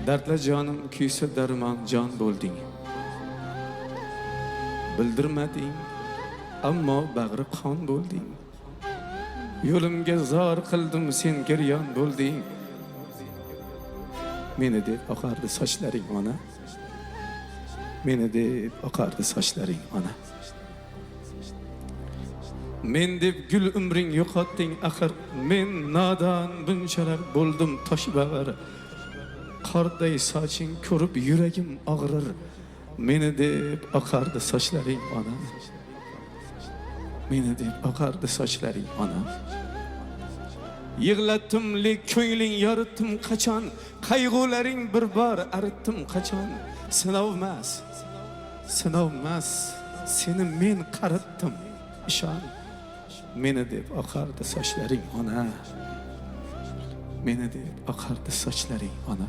Dardla canım kuysa darman can bo'lding. Bildirmading, ammo bag'ri qon bo'lding. Yo'limga zor qildim, sen giryon bo'lding. Meni deb oqardi sochlaring ona. Meni deb oqardi sochlaring ona. Men deb gul umring yo'qotding axir. Men nodon bunchalar bo'ldim toshbag'ir. Qorday soching ko'rib yuragim og'rir. Meni deb oqardi sochlaring ona. Meni deb oqardi sochlaring ona. Yig'latimli ko'ngling yoritdim qachon, qayg'ularing bir bor aritdim qachon. Sinovmas, sinovmas, seni men qaratdim, ishon. Meni deb oqardi sochlaring ona. Meni deb oqardi sochlaring ona.